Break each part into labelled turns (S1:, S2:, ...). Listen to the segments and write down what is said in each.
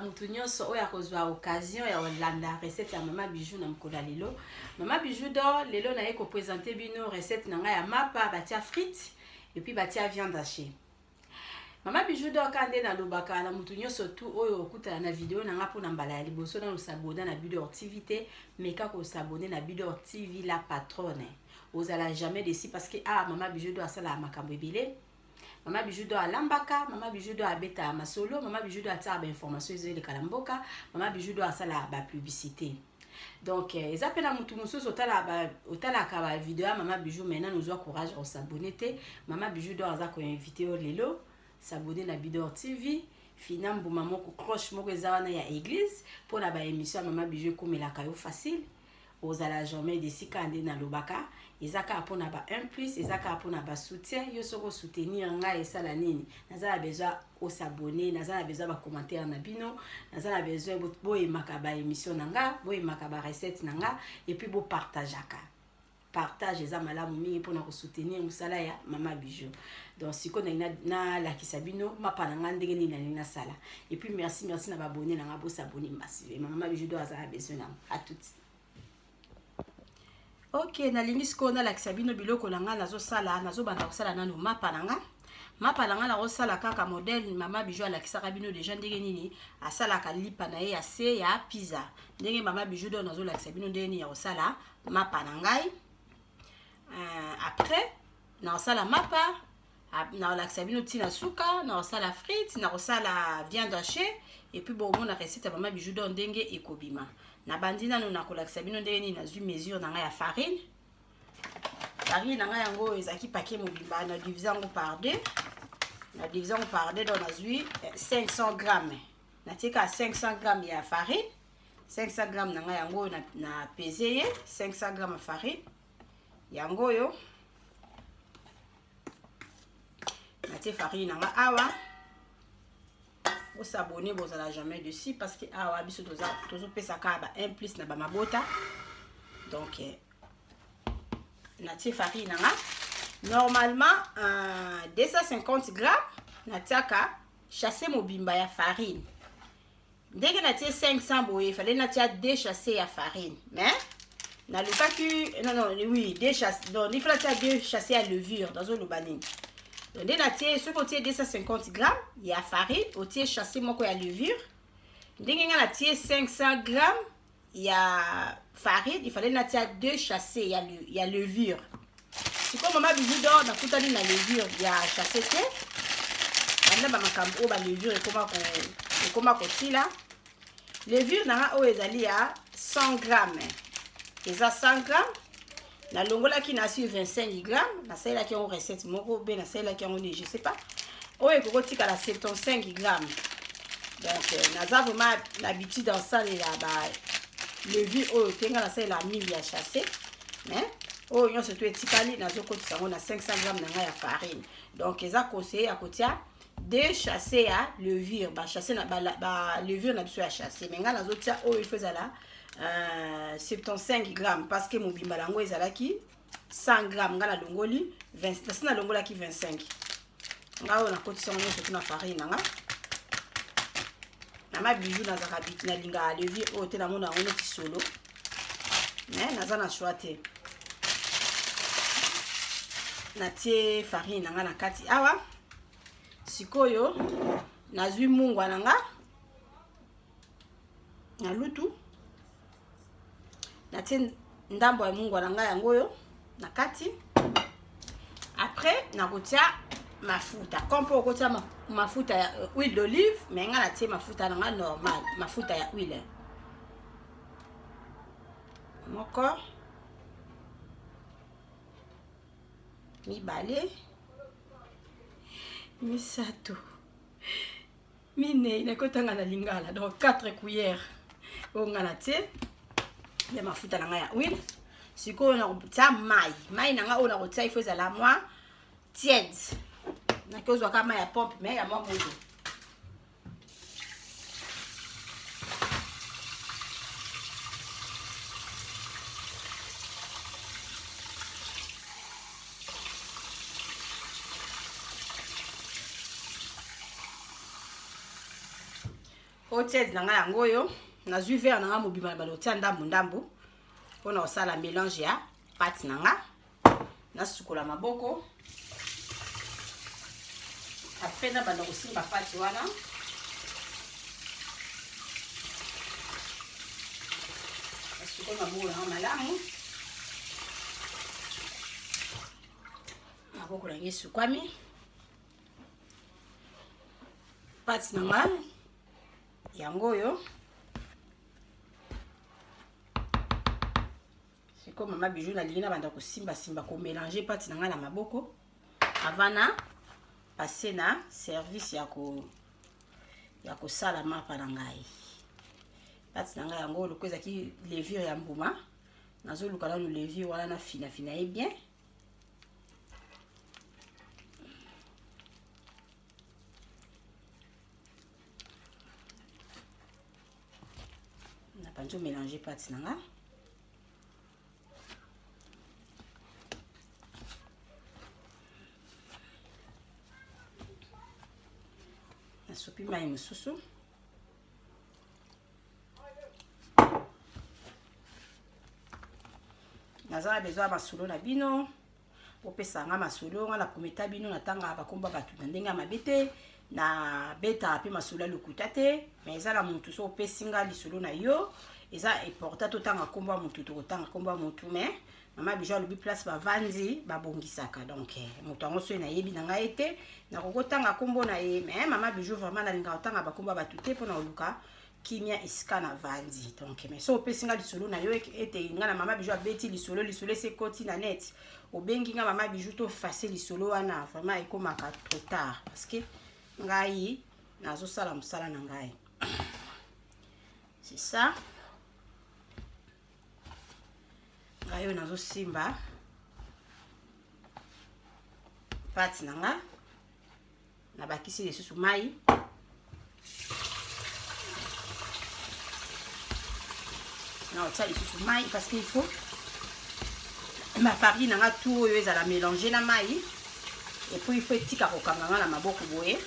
S1: mutu nyonso oya kozwa occasion ya olanda recette ya mama Bijou na mkola lelo. Mama Bijou do lelo na ye ko présenter bino recette na nga ya mapa batia frites et puis batia viande hachée. Mama Bijou do kande na lobaka na mutu nyonso tu oyo okuta na video na nga pona mbala ya liboso na s'abonner na Bidor TV te, meka ko s'abonner na Bidor TV la patronne. Ozala jamais déçu parce que Mama Bijou do asala makambo ebele. Mama Bijou do alambaka, Mama Bijou do abeta masolo, Mama Bijou do atia ba information ezele kalamboka, Mama Bijou do asala ba publicité. Donc eza pena mutu mususu otala ka ba video ya Mama Bijou maintenant nous a courage à s'abonner te. Mama Bijou do aza ko inviter au lelo, s'abonner na Bidor TV. Finambu mamoko cloche moko ezawana ya église pour la ba émission Mama Bijou komelaka yo facile. Ozala jamais déçu kande na lobaka. Ezaka apona ba 1+, ezaka apona ba soutien, yo soko soutenir nga esala nini. Nazala besoin o s'abonner, nazala besoin ba commentaire na bino, nazala besoin bo emaka ba émission nanga, bo emaka ba recette nanga et puis bo partageaka. Partage eza malamu mingi pona ko soutenir musala ya Mama Bijou. Donc siko na la kisabino mapa nanga ndenge nini na sala. Et puis merci na ba abonner nanga bo s'abonner massive. Mama Bijou do azala besoin na à toutes. Ok, na lingi ko na lakisa bino biloko nanga nazo sala, nazo banda kosala nanu mapa nanga. Mapa nanga na kosala kaka modèle Mama Bijou alakisaka bino déjà ndenge nini asala ka lipa na ye ya se ya pizza. Ndenge Mama Bijou do nazo lakisa bino ndenge nini ya kosala mapa nangai. Après na kosala mapa na lakisa bino tina suka, na kosala frites, na kosala viande hachée et puis bon mona recette ya Mama Bijou do ndenge ekobima. Na bandina no nakolakisa bino ndenge nini nazwi mesure nanga ya farine. Farine nanga yango ezaki paquet mobimba na diviser yango par 2. Na diviser yango par 2 donc nazwi 500 grammes. Na tika 500 grammes ya farine. 500 grammes nanga yango na peser 500 grammes farine. Yango yo. Na tie farine nanga awa. Vous s'abonner, vous n'allez jamais dessus parce que biso tozo pesa ka ba 1+ na ba mabota. Donc na tie farine nga normalement 250 grammes na tiaka chasser mobimba ya farine. Ndenge na tie 500 boye fallait na tia 2 chasser ya farine. Mais na lukaki oui, 2 chasser donc il fallait tia 2 chasser à levure dans le banning. Donc, ce qu'on tient 250 grammes, il y a farine, on tient chassé moko ya levure. Ndenge nga na tie 500 grammes, il y a farine, il fallait na tia 2 chassé, il y a levure. Si comme Mama Bijou do na kutani na levure, il y a chassé te. Anda ba makambo ba levure et comment ko tila. Levure na o ezali a 100 grammes. Eza 100 grammes. Na longola qui na sur 25 grammes, na celle qui a une recette moko ben na celle qui a une je sais pas. Oye koko tika la 75 grammes. Donc naza vraiment l'habitude dans ça les là-bas. Le vie oyo tenga na celle la 1000 ya chassé. Mais oyo nyonso to etikali na zoko tisango na 500 grammes na ya farine. Donc eza conseillé à kotia de chasser à levure, ba chasser na ba levure na biso ya chasser. Mais nga na zotia oyo il faut ça 75 grammes parce que mon bimbalango ezalaki 100 grammes ngala longoli 20 na longola ki 25 ngao na kotisa ngo surtout na farine nga Mama Bijou na zakabiti na linga levier o te na mona ngo ti solo mais na za na choite na tie farine nga na kati awa sikoyo nazwi mungwa nanga na lutu na tie ndambo ya mungwa nanga yango yo na kati. Après na kotia mafuta kompo kotia mafuta ya huile d'olive mais nga na tie mafuta nanga normal mafuta ya huile moko mibale misato mine na kotanga na lingala donc 4 cuillères onga na tie ya mafuta nanga ya huile. Siko na kotia mai nanga ona kotia il faut ça la moi tiède na kozwa kama ya pompe mais ya moto. otiède na nga yango oyo nazwi verre na nga mobima na balotia ndambu mpona kosala mélange ya pate na nga nasukola maboko apres nabanda kosimba pate wana nasukola maboko na nga malamu maboko na nga esukwami pate na nga yango oyo siko mama bijou nalingi nabanda kosimbasimba komélange pate na nga na maboko avant na passe na service ya kosala mapa na ngai pate na nga yango oyo loko ezalaki levure ya mbuma nazoluka nanu levure wana na finafina ye bien napandi omélange pate na nga nasupi mai mosusu nazala besoin masolo na bino opesa nga masolo nga na prometa bino natanga bakomba bato na ndenge ya mabe te na beta pe masolo ya lokuta te mais eza na mutu so opesi nga lisolo na yo eza important totanga kombo ya mutu tokotanga kombo ya mutu mais mama bijou alobi place bavandi babongisaka donc moto yango soki nayebi na ngai ete nakokotanga kombo na ye mais mama bijou vraiment nalingaka kotanga bakombo ya bato te mpona koluka kimia esika na vandi donc mais so opesi nga lisolo na yo ete nga na mama bijou abeti lisolo esekoti na net obengi nga mama bijou tofase lisolo wana vraiment ekomaka trop tard parce que ngai nazosala mosala na ngai c'est ça ngai oyo nazosimba pate na nga nabakisi lisusu mai naotia lisusu mai parce qu'il faut ma farine na nga tout oyo ezala mélanger na mai et puis il faut etika kokanga nga na maboko boye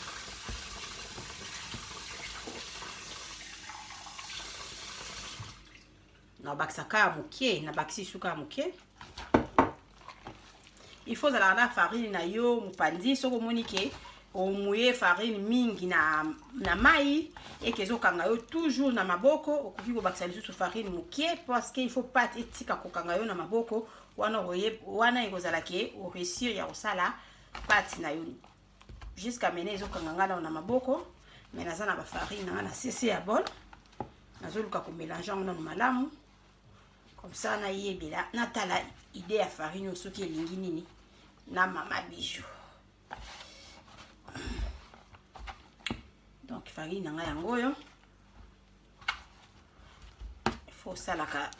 S1: nabakisaka ya moke nabakisi suka ya moke il faut ozala na farine na yo mopandi soki omoni ke omuye farine mingi na mai eke ezokanga yo toujours na maboko okoki kobakisa lisusu farine moke parce que il faut pate etika kokanga yo na maboko wana ekozala ke oréussir ya kosala pate na yo jusqu'à mene ezokanga nga na maboko mais naza na bafarine na nga na sese ya bol nazoluka komélange yango nano malamu comme ça nayebela natala idée ya farine soki elingi nini na mama bijou donc farine na nga yango oyo faut salaka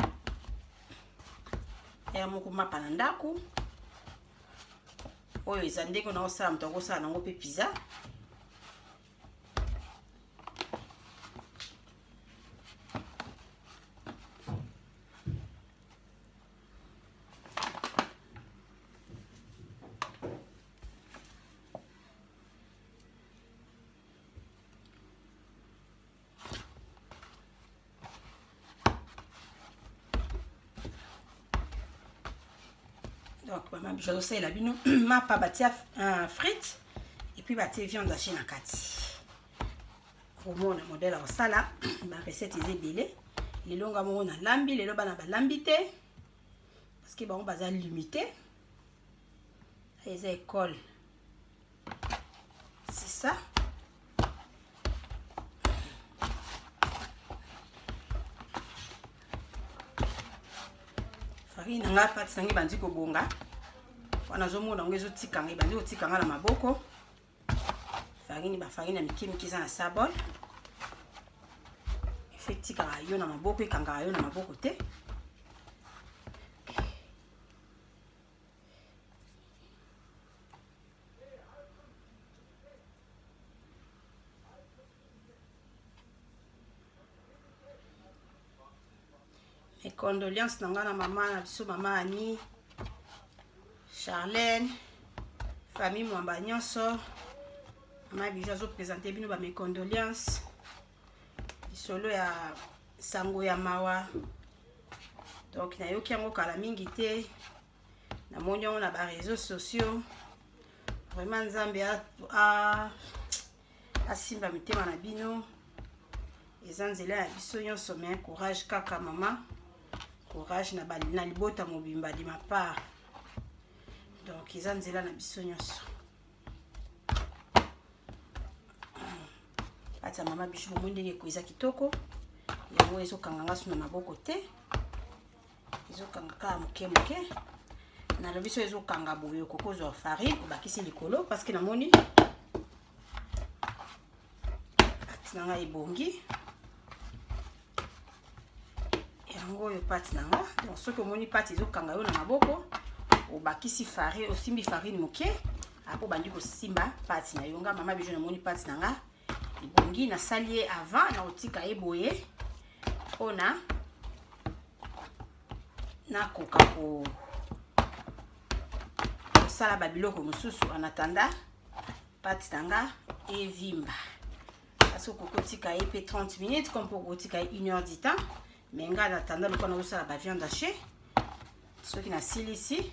S1: ya moko mapa na ndako oyo eza ndenge na osala moto akosala nango mpe pizza donc maman bijou azosalela bino mapa batia frites et puis batie viande haché na kati omona modèle ya kosala barecette eza ebele lelo nga moko nalambi lelo bana balambi te parce que bango baza limité eza école c'est ça farine na nga pati sangi bandi kobonga wana nazomona ngo ezotikanga ebandi kotikanga na maboko farine bafarine ya mike mike eza na sabol ifo etikaka yo na maboko ekangaka yo na maboko te mes condoléances na nga na mama na biso mama Annie Charlène famille mwamba nyonso mama bijou azopresente bino ba mes condoléances solo ya sango ya mawa. Donc nayoki yango kala mingi te. Na moni yango na ba réseaux sociaux. Vraiment nzambe asimba mitema na bino. Eza nzela ya biso nyonso, mais courage kaka mama. Courage na libota mobimba di ma part. Donc eza nzela na biso nyonso. Ata mama Bijou mo ndenge ko eza kitoko. Yango ezokanga ngasu na maboko te. Ezokanga ka moke. Na lobi so ezokanga boyo kokozwa farine obakisi likolo parce que namoni atinanga ebongi. Yango oyo pati nanga. Donc soki omoni pati ezokanga yo na maboko obakisi farine, osimbi farine moke apo bandi ko simba pati na yonga. Mama Bijou namoni pati nanga ebongi na sali avant na otika eboye ona na koka ko sala babiloko mosusu en attendant pati nanga evimba. Parce que kokotika pe 30 minutes comme pour kotika 1 heure du temps. Mais en attendant le qu'on a sala ba viande hachée. Ce qui na sili ici.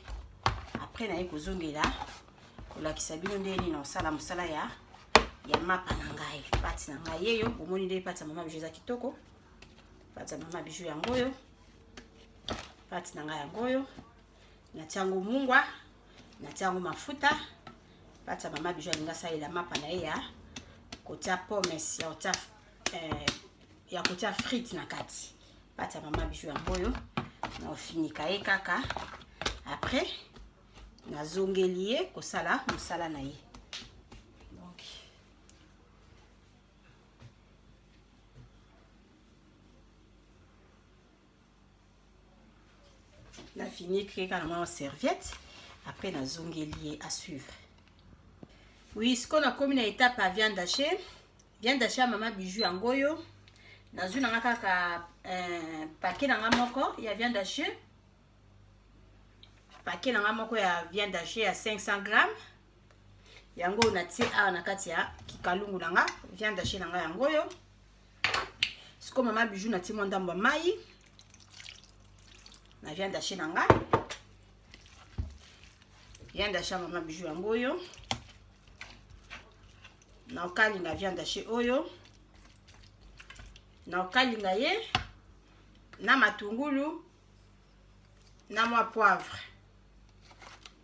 S1: Après na yeko zongela kola kisabino ndeni na sala musala ya mapa na ngai. Pati na ngai yeyo omoni nde pati ya mama Bijou za kitoko. Pati ya mama Bijou yango yo. Pati na ngai yango yo. Na tiango mungwa, na tiango mafuta. Pati ya mama Bijou alinga salela mapa na ya kotia pommes ya kotia frites na kati. Pati ya mama Bijou yango yo. Na ofinika ye kaka. Après na zongeli ye kosala musala na ye. Na fini créer carrément en serviette. Après na zongeli à suivre. Oui, ce qu'on a commis na étape à viande hachée. Viande hachée à mama Bijou yangoyo. Na zu nanga kaka paquet nanga moko ya viande hachée. Paquet nanga moko ya viande hachée à 500 grammes. Yango na tie a na kati ya kikalungu nanga viande hachée nanga yangoyo. Ce qu'on mama Bijou na tie mondamba mai. Na viande hachée nanga. Viande hachée mama Bijou yangoyo. Na okalinga viande hachée oyo. Na okalinga ye na matungulu na mwa poivre.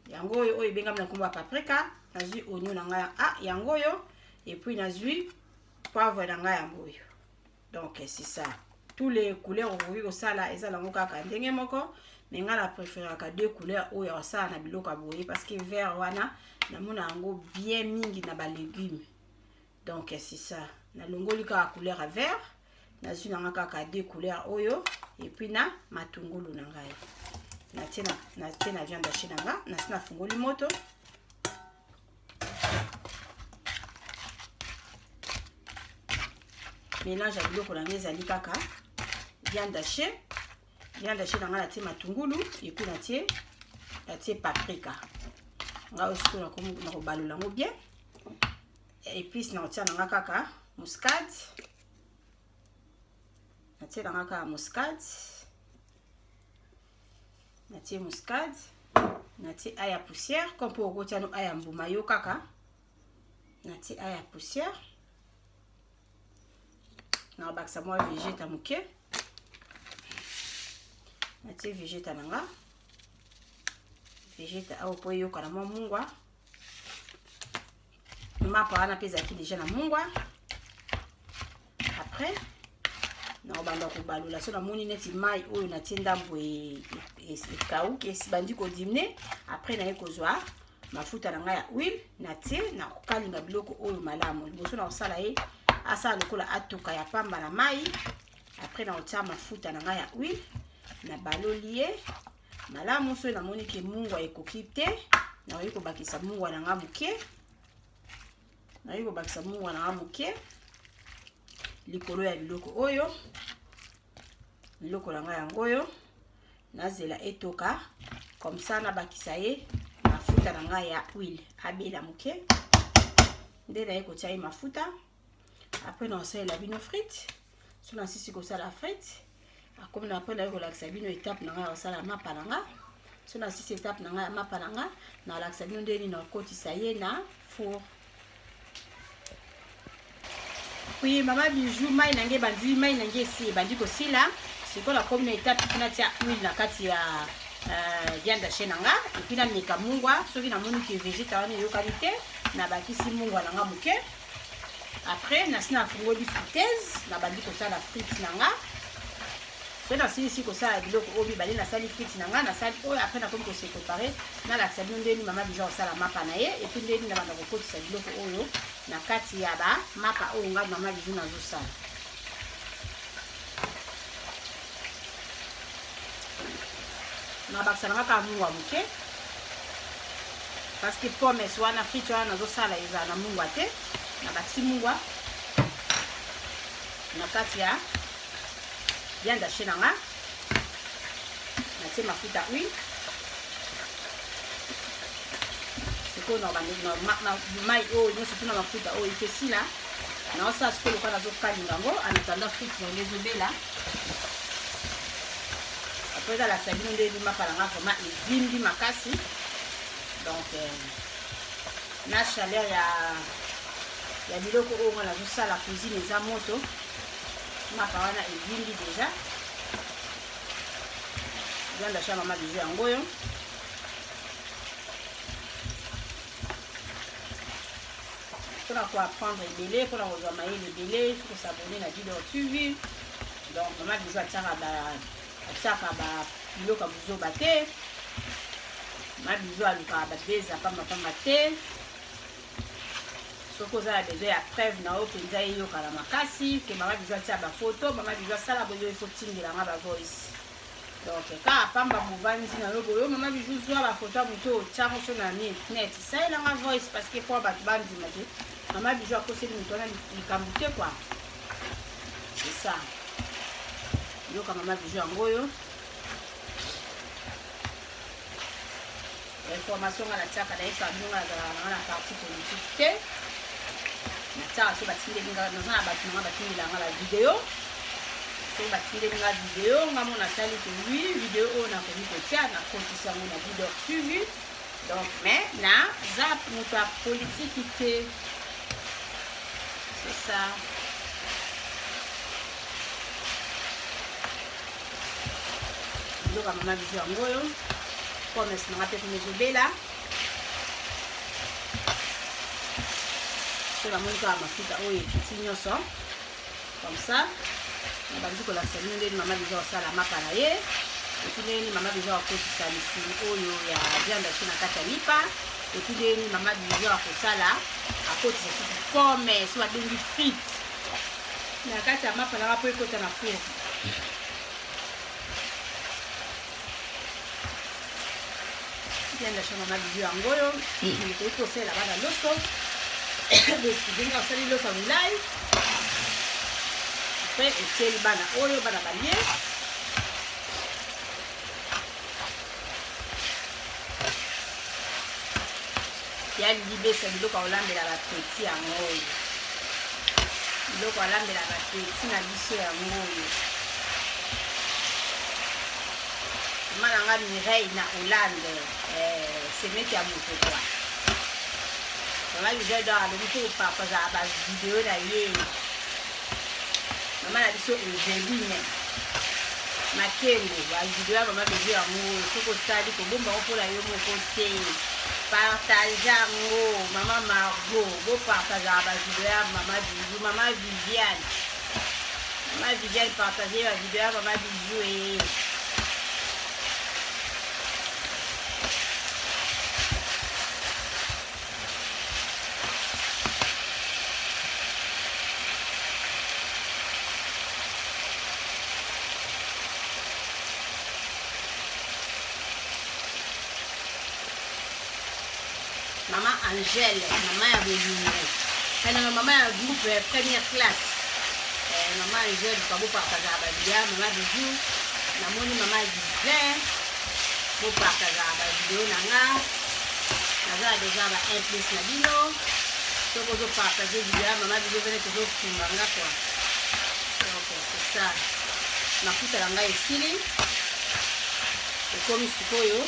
S1: Yango oyo benga na komba paprika, nazui oignon nanga yango yo et puis nazui poivre nanga yango yo. Donc c'est ça. Tous les couleurs okoki kosala eza lango kaka ndenge moko, mais nga na préfère ka deux couleurs oyo osala na biloko boye parce que vert wana na mona yango bien mingi na ba légumes. Donc c'est ça. Na longoli ka couleur à vert, na zu nanga kaka deux couleurs oyo et puis na matungulu nanga yo. Na tena viande hachée nanga, na sina fungoli moto. Mélange à biloko nanga ezali kaka viande hachée. Viande hachée nanga na tie matungulu et puis na tie paprika. Nga aussi na ko balola ngo bien. Et puis na tia nanga kaka muscade. Na tie nanga kaka muscade. Na tie muscade. Na tie ail à poussière comme pour kotia no ail mbuma yo kaka. Na tie ail à poussière. Na baksa moi végéta muke. Na tie végéta nanga. Végéta au po yo kana mo mungwa. Mapa wana pesa ki déjà na mungwa. Après na obanda ko balula so na moni neti mai oyo na tie ndambo e kauki esi bandi ko dimne. Après na ekozwa mafuta nanga ya huile na tie na kokalinga biloko oyo malamu. Liboso na osala ye asa lokola atoka ya pamba na mai. Après na otia mafuta nanga ya huile na balolie malamu so na moni ke mungwa ekoki te. Na oyiko bakisa mungwa nanga muke. Na oyiko bakisa mungwa nanga muke. Likolo ya biloko oyo. Biloko nanga yangoyo. Nazela etoka comme ça na bakisa ye mafuta nanga ya huile abela muke. Nde na yeko tia mafuta. Après na osala bino frites. so na sisi ko sala frite comme na après na ko lakisa bino étape na nga sala mapa na nga so na sisi étape na nga mapa na nga na lakisa bino ndeni na kotisa ye na four. Oui, maman bijou mai nange bandi mai nange si bandi ko sila sikola comme na étape kuna tia huile na kati ya viande haché nanga et puis na meka mungwa soki na moni ki végétal ni yo qualité na bakisi mungwa nanga muke. Après na sina fungoli friteuse na bandi ko sala frites nanga so na sisi ko sala biloko obi bali na sali frites nanga na sali oyo après na komi ko se préparer na la sabi ndeni maman bijou sala mapa na ye et puis ndeni na banda ko kotisa biloko oyo na kati ya ba mapa oyo nga maman bijou na zo sala. Na bakisa nanga ka mungwa muke parce que pomme wana frite wana zo sala eza na mungwa te na bakisi mungwa na kati ya viande haché nanga na tie mafuta huile sikoyo na mai oyo nyonso tuna mafuta oyo efesila na osala sikoyo lokola nazokalinga yango anatanda frite yango ezobela après ezalakisa bino nde mapa nanga vraiment evimbi makasi donc na chaleur ya biloko oyo nga nazosala cuisine eza moto mapa wana evimbi déjà viande haché maman bijou yango oyo mpona koapprendre ebele mpona kozwa mayele ebele kosabone na Leader TV donc maman bijou atiaka biloko ya buzoba te maman bijou alukaka babeza pambapamba te soki oza na besoin ya preuve na oyo mpenza eyokana makasi ke maman bijou atia bafoto maman bijou asala boyo efo tindelanga bavoice donc kaka pamba movandi na yo boyo maman bijou zwa bafoto ya moto otiango so na net salelanga voice parce que mpo bato bandima te maman bijou akoseli moto wana likambo te kwa c'est ça yoka maman bijou yango oyo information nga natiaka na ye famille nga nazalaka nanga na parti politique te natiaka so batindelinga naza na bato nanga batindelanga la video so batindelinga video nga mo nasali ke wi video oyo nakomi kotia na kotisi yango na Leader TV donc mais na za moto ya politique te c'est ça. Biloko maman bijou yango oyo pommes nanga mpe kuna ezobela so namoni kaka mafuta oyo ekiti nyonso comme ça na bandi kolakisa bino ndeni maman bijou akosala mapa na ye epuis ndeni maman bijou akotisa misuni oyo ya viande haché na kati ya lipa epuis ndeni maman bijou akosala akotisa susu pomme so babengi frite na kati ya mapa nanga mpo ekota na four. Viande haché maman bijou yango oyo ekoki kosalela bana loso excusez-moi osali loso ya molai après etieli bana oyo bana balie ya libesa biloko ya kolambela bapeti yango oyo biloko alambela bapeti na biso yango oyo mama nanga Mireille na Hollande semete ya moto kwa maman bijou edor alobi mpo kopapazala bavideo na ye mama na biso Eveline Makengo bavideo ya maman bijou yango oyo soki otali kobomba ngo mpona yo moko te partage yango mama Margot bopartagaka bavideo ya mama bijou mama Viviane partage bavideo ya mama bijou Maman Angèle, maman ya bolingo. Elle maman ya groupe première classe. Maman Angèle kwa bopartager ba video, maman bijou. Namoni maman Gisèle bopartager ba video nanga. Naza déjà ba 1 plus na bino. Soko zo partager video maman bijou vele tozo fumbanga kwa. Okay. sala mafuta na ngai esili ekomi sikoyo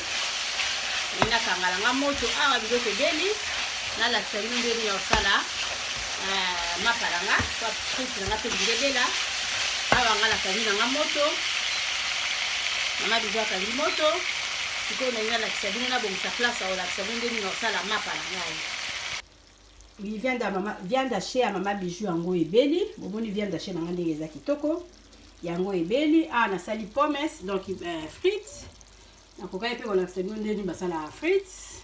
S1: nakangala nga moto awa biloko ebeli nalakisa bino ndeni ya kosala mapa na nga frite na nga mpe bilebela awa nga nakangi na nga moto mama bizo akangi moto sikoyo na nga lakisa bino nabongisa place aolakisa bino ndeni ya kosala mapa na ngai. Oui, viande hachée ya mama bijou yango ebeli bomoni viande hachée na nga ndenge eza kitoko yango ebeli nasali pommes donc frites nakokai mpe kolakisa bino ndeni basala frites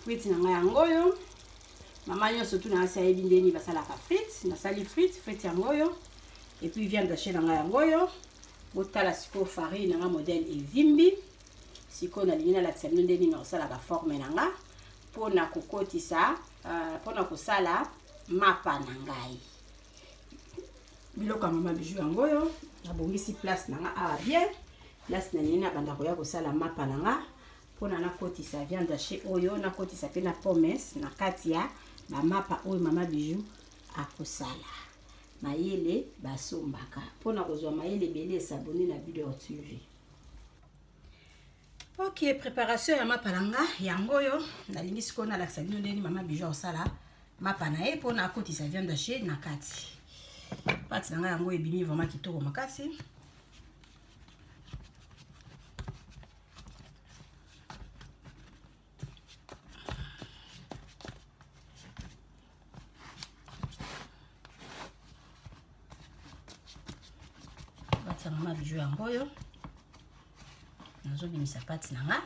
S1: na nga yango oyo mama nyonso tu na asi ayebi ndeni basalaka frites nasali frites yango oyo et puis viande hachée na nga yango oyo botala sikoyo farine na nga modèle evimbi sikoyo nalingi nalakisa bino ndeni na kosalaka forme na nga mpona kokotisa mpona kosala mapa na ngai biloko ya mama bijou yango oyo nabongisi place na nga awa bien place na nini nabanda koya kosala mapa na nga mpona nakotisa viande hachée oyo nakotisa mpe na pommes na kati ya bamapa oyo mama bijou akosala mayele basombaka mpona kozwa mayele ebele esabone na Buder TV. Ok, préparation ya mapa na nga yango oyo nalingi sikoyo nalakisa bino ndeni mama bijou akosala mapa na ye mpona akotisa viande hachée na kati pati na nga yango ebimi vraiment kitoko makasi. Pati ya mama bijou yango oyo nazobimisa pati na nga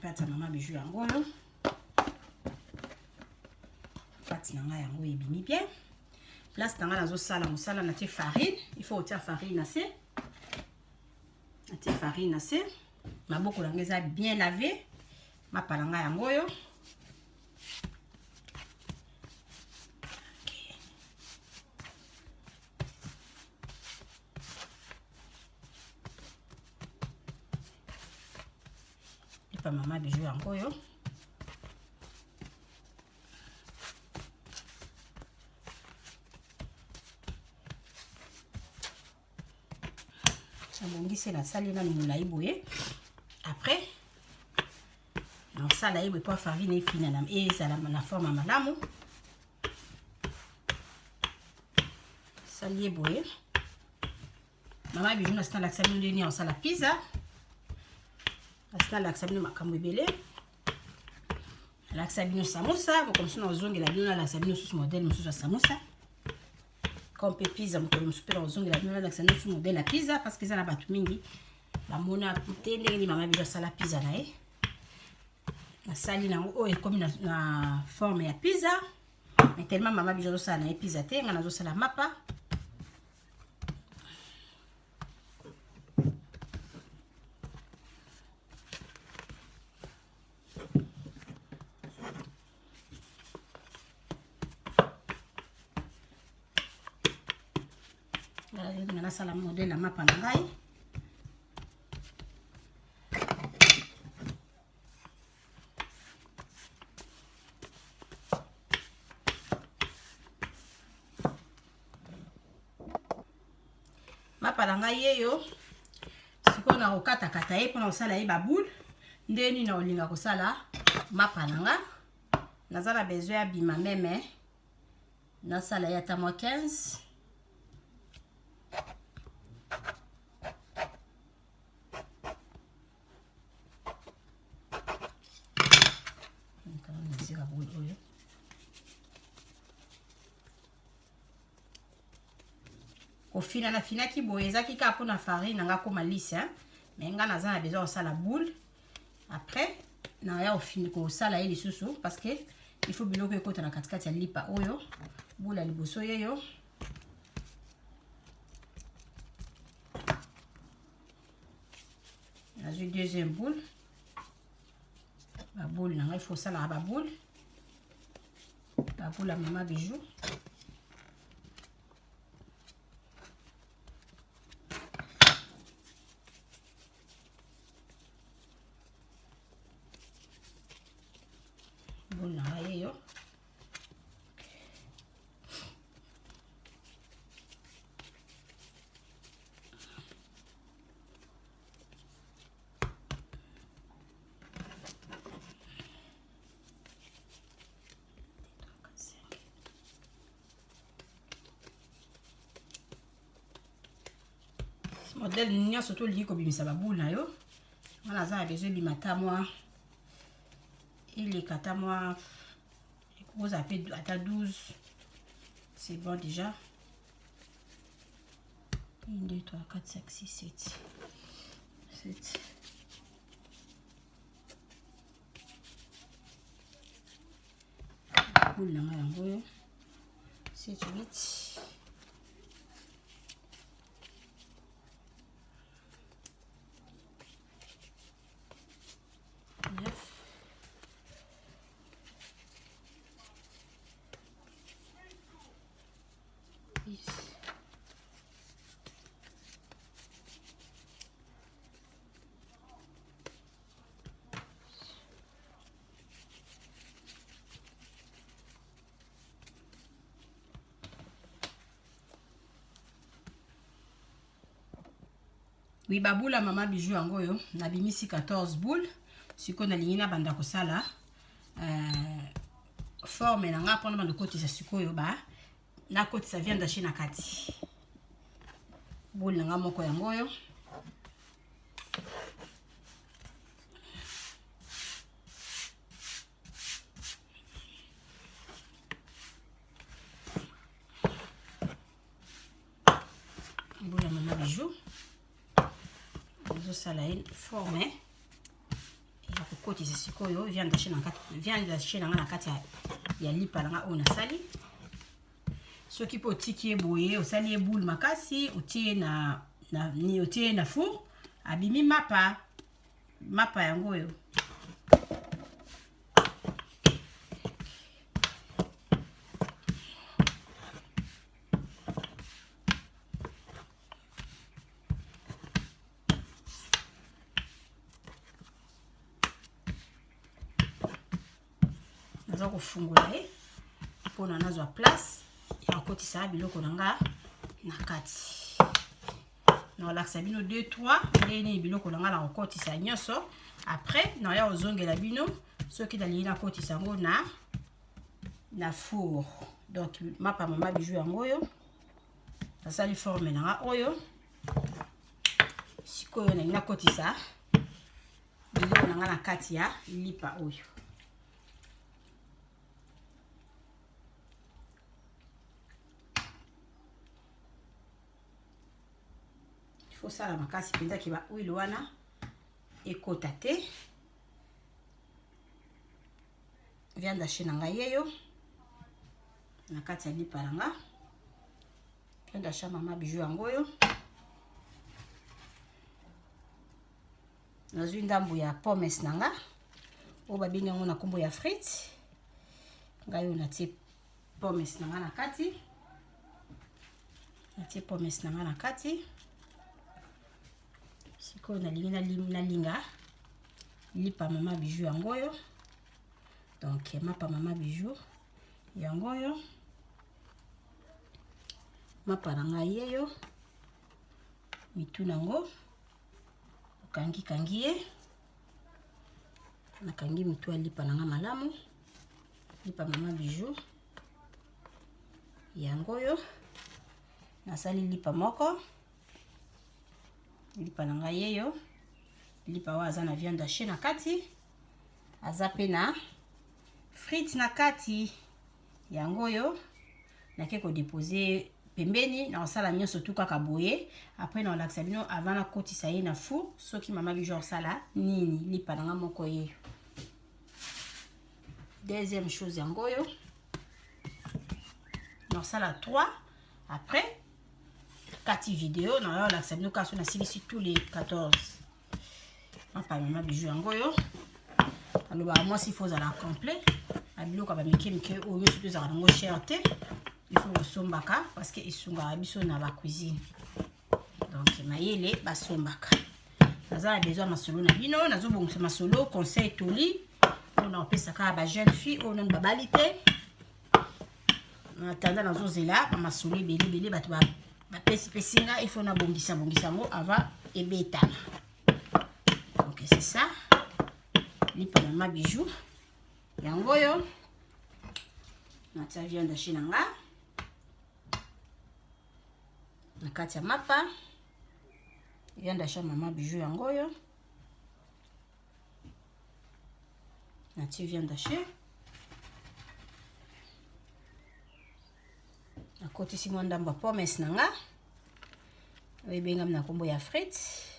S1: pati ya mama bijou yango oyo pati na nga yango ebimi bien place na nga nazosala mosala natie farine il faut otia farine na se natie farine na se maboko na nga eza bien lavé mapa na nga yango oyo pa mama bijou yango oyo nabongisi nasali nanu molai boye après nasala ye boye po farine efina ezala na forme ya malamu sali ye boye mama bijou nasina lakisa bino ndeni ya kosala pizza asina lakisa bino makambo ebele lakisa bino samosa bokomosusu na ozongela bino nalakisa bino susu modele mosusu ya samosa kompe pizza mokolo mosusu mpe na ozongela bino nalakisa bino susu modele ya pizza parce que eza na bato mingi bamona te ndenge nini mama bijou asala pizza na ye nasali nango oyo ekomi na forme ya pizza mais tellement mama bijou azosala na ye pizza te nga nazosala mapa nasala modele ya mapa na ngai mapa na ngai yeyo sikoyo na kokatakata ye mpona kosala ye baboule ndeni na olinga kosala mapa na nga naza na besoin ya bima meme nasala ye ata mwa 15 kofina na finaki boye ezaki kaka mpona farine nanga koma lisse mais nga naza na besoin kosala boule après naya kosala ye lisusu parce que il faut biloko ekota na katikati ya lipa oyo boule ya liboso yeyo nazwi deuxième boule baboule nanga il faut osalaka baboule ya mama bijou modèle nia surtout li ko bimisa ba boule na yo wana za besoin bimata moi il est kata moi vous appelez à 12 c'est bon déjà 1 2 3 4 5 6 7 7 boule na yango 7 8 9 10 Oui, baboula mama bijou yango yo na bimisi 14 boules siko na lingi na banda kosala forme na nga pona banda kotisa sikoyo ba na kotisa viande haché na kati boule na nga moko yango yo boule mama bijou sala une forme ya kokotisa sikoyo viande haché na nga na kati ya lipa na nga oyo nasali soki po otiki ye boye osali ye boule makasi otie na four abimi mapa yango oyo naza kofungola ye mpona nazwa place ya kokotisa biloko na nga na kati na olakisa bino 2-3 ndeni biloko na nga na kokotisa nyonso après na ya ozongela bino soki nalingi nakotisa yango na four donc mapa mama bijou yango oyo nasali forme na nga oyo sikoyo nalingi nakotisa biloko na nga na kati ya lipa oyo osala makasi penza ki ba huile wana ekota te viande haché na ngai yeyo na kati ya lipa na nga viande haché mama bijou yango oyo nazwi ndambu ya pommes na nga oyo babengi yango na nkombo ya frites ngai oyo natie pommes na nga na kati natie pommes na nga na kati sikoyo nalingi nalinga lipa mama bijou yango oyo donc mapa mama bijou yango oyo mapa na ngai yeyo mitu nango okangi ye nakangi mitu ya lipa na nga malamu lipa mama bijou yango oyo nasali lipa moko lipa na ngai yeyo lipa wa aza na viande haché na kati aza pe na frites na kati yango oyo nake kodepose pembeni na osala nyonso tu kaka boye après na olakisa bino avant na kotisa ye na four soki mama bijou osala nini lipa na nga moko yeyo deuxième chose yango oyo na osala 3 après kati vidéo na yo lakisa bino kaso na silisi tous les 14 mapa mama bijou yango yo aloba moi s'il faut za la complet abiloko ba mike oyo surtout za nango cher te il faut osombaka parce que isunga biso na ba cuisine donc mayele basombaka naza besoin masolo na bino nazo bongisa masolo conseil toli on opesa ka ba jeune fille on ba balite na tanda nazo zela ba masolo belé bato ba pesi nga il faut na bongisa ngo avant ebetana donc c'est ça lipa mama bijou yango yo natia viande haché na nga na kati ya mapa viande haché maman bijou yango yo nati viande haché nakotisi mwa ndambo ya pommes na nga oyo ebengami na nkombo ya frites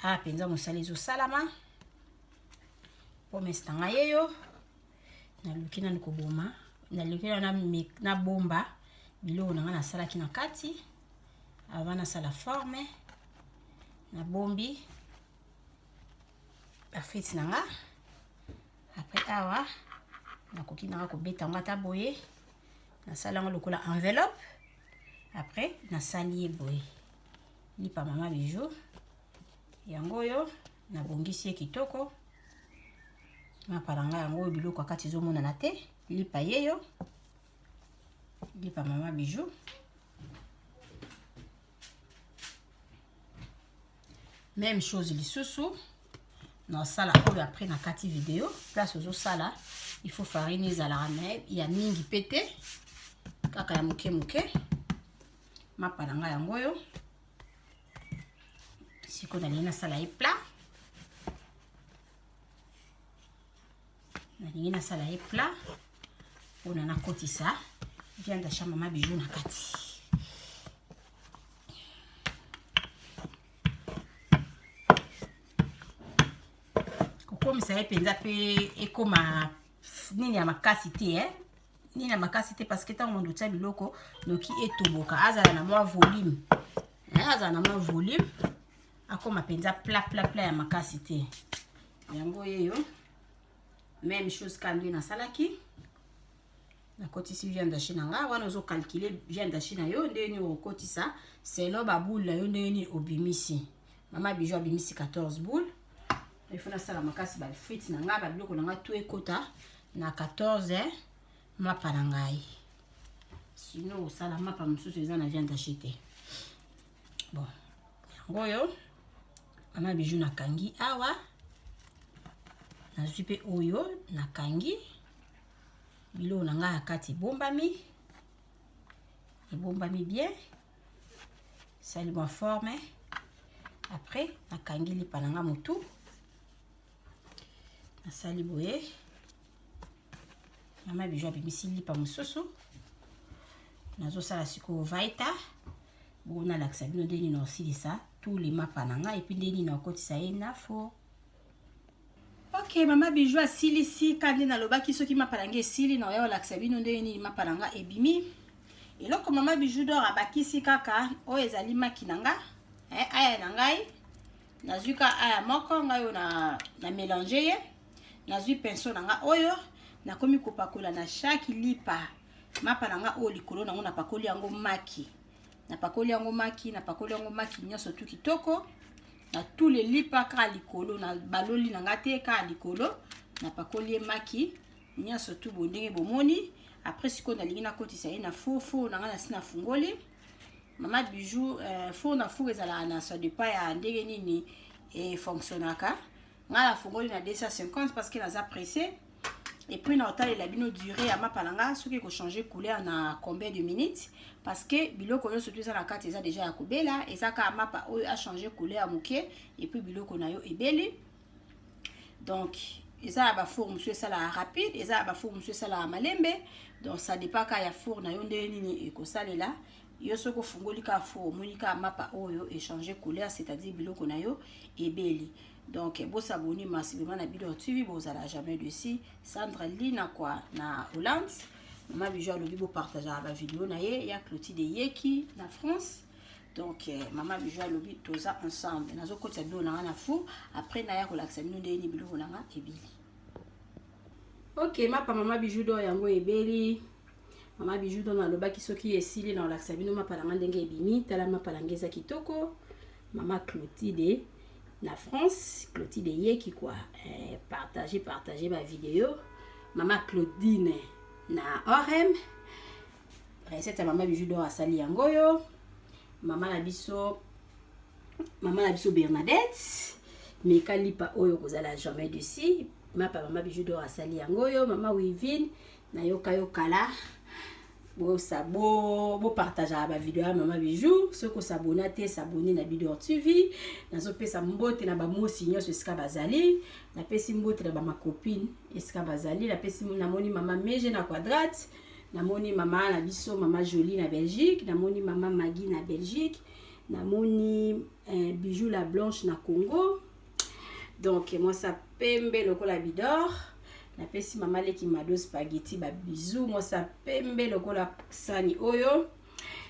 S1: mpenza mosala ezosalama pommes na nga yeyo naluki nani koboma naluki na bomba biloko na nga nasalaki na kati avant nasala forme na bombi ba frites na nga après awa nakoki na nga kobeta yango ata boye nasala yango lokola enveloppe après nasali ye boye lipa mama bijou yango oyo nabongisi ye kitoko mapalanga yango oyo biloko akati ezomonana te lipa yeyo lipa mama bijou même chose lisusu nasala oyo après na kati vidéo place ozosala il faut farine ezalaka me ya mingi pe te kaka ya moke moke mapalanga yango oyo siko nalingi nasala ye plat nalingi nasala ye plat mpona nakotisa viande haché mama bijou na kati kokomisa ye mpenza mpe ekoma nini ya makasi te nini ya makasi te parce que ntango mondo otia biloko noki etoboka azala na mwa volume azala na mwa volume akoma mpenza plat ya makasi te yango yeyo même chose ka nde nasalaki nakotisi viande haché na nga wana ozocalcule viande haché na yo ndeni okotisa selo baboule na yo ndeni obimisi mama bijou abimisi 14 boule il faut nasala makasi ba frites na nga babiloko na nga tout ekota na 14 mapa na ngai sinon osala mapa mosusu eza na viande haché te bon yango oyo mama bijou nakangi awa nazwi mpe oyo nakangi biloko na ngai ya kati ebombami bien sali mwa forme après nakangi lipa na nga motu nasali boye mama bijou abimisi lipa mosusu nazosala sikoyo vaita bongo nalakisa bino ndeni na osilisa tous les mapa na ngai epuis ndeni na okotisa ye na four. Ok, mama bijou asilisi kandi nalobaki soki mapa na ngai esili na oya olakisa bino ndeni mapa na ngai ebimi eloko mama bijou dor abakisi kaka oyo ezali maki na nga aya na ngai nazwi ka aya moko ngai oyo na mélange ye nazwi pinceau na nga oyo nakomi kopakola na chaque lipa mapa na nga oyo likolo nango napakoli yango maki nyonso tu kitoko na tous les lipa ka likolo na baloli na nga te ka likolo napakoli maki nyonso tu bondenge bomoni après siko nalingi nakotisa ye na four na nga nasi na fungoli mama bijou four na four ezalaka na ça dépend ya ndenge nini fonctionnaka nga na fungoli na 250 parce que naza pressé et puis na otalela bino durée ya mapa na nga soki changer couleur na combien de minutes parce que biloko nyonso tu eza na kati eza déjà ya kobela eza ka mapa oyo a changer couleur moke et puis biloko na yo ebeli donc eza ya ba four mosusu esala rapide eza ya ba four mosusu esala malembe donc ça dépend ka ya four na yo ndenge nini ekosalela yo soki ofungoli ka four omoni ka mapa oyo échanger couleur c'est-à-dire biloko na yo ebeli. Donc vous abonnez massivement à Bidor TV, vous allez jamais dessus. Sandra Lina quoi na Hollande. Maman bijou le bibo partager la vidéo na ye ya Clotilde Yeki na France. Donc maman bijou le bi toza ensemble. Nazo côté do na na fou après na ya relaxer nous de ni biloko na nga ebili. OK, maman bijou do yango ebeli. Maman bijou do na lobaki soki esili na relaxer bino mapa na ndenge ebimi, tala mapa na ngeza kitoko. Maman Clotilde na France, Clotilde Yeki quoi, partager ma vidéo. Maman Claudine na Orem. Recette maman bijou do asali yangoyo. Maman na biso Bernadette. Meka lipa oyo kozala jamais dessus. Maman bijou do asali yangoyo. Maman Wivine na yoka kala. bo partage ba vidéo ya Maman Bijou. Ceux qui s'abonnent te s'abonner na Bidor TV. Nazo pesa mbote na ba mosi nyonso esika bazali. Na pesi mbote na ba ma copine esika bazali. Na pesi na moni Maman Meje na Quadrate. Na moni Maman na biso Maman Jolie na Belgique. Na moni Maman Maggie na Belgique. Na moni Bijou la Blanche na Congo. Donc moi ça pembe lokola Bidor. Na pesi Maman Leki Mado spaghetti ba bisou. Moi ça pembe lokola sani oyo.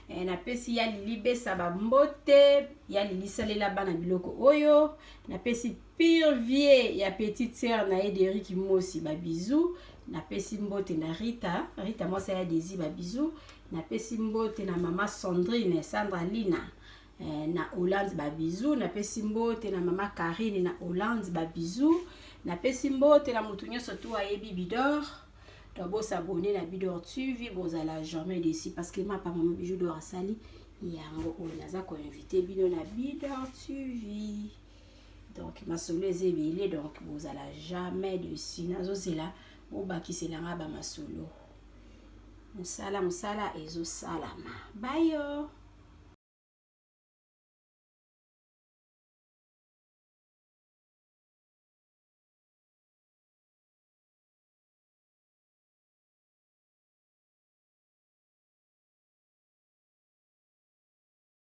S1: Na pesi ya lilibe sa ba mbote. Ya lilisalela bana biloko oyo. Na pesi pire vie ya petite sœur na Ederic Mosi ba bisou. Na pesi mbote na Rita. Rita moi ça ya Desi ba bisou. Na pesi mbote na Maman Sandrine, Sandra Lina. Na Hollande ba bisou. Na pesi mbote na Maman Karine na Hollande ba bisou. Na pesi mbote na mutu nyonso tu ayebi Bidor. Donc bo s'abonner na Bidor TV, bo zala jamais déçu parce que ma papa Maman Bijou do asali yango o naza ko inviter bino na Bidor TV. Donc ma solo ezebele donc bo zala jamais déçu. Nazo zela bo bakisela nga ba masolo. Musala ezo salama. Bye yo.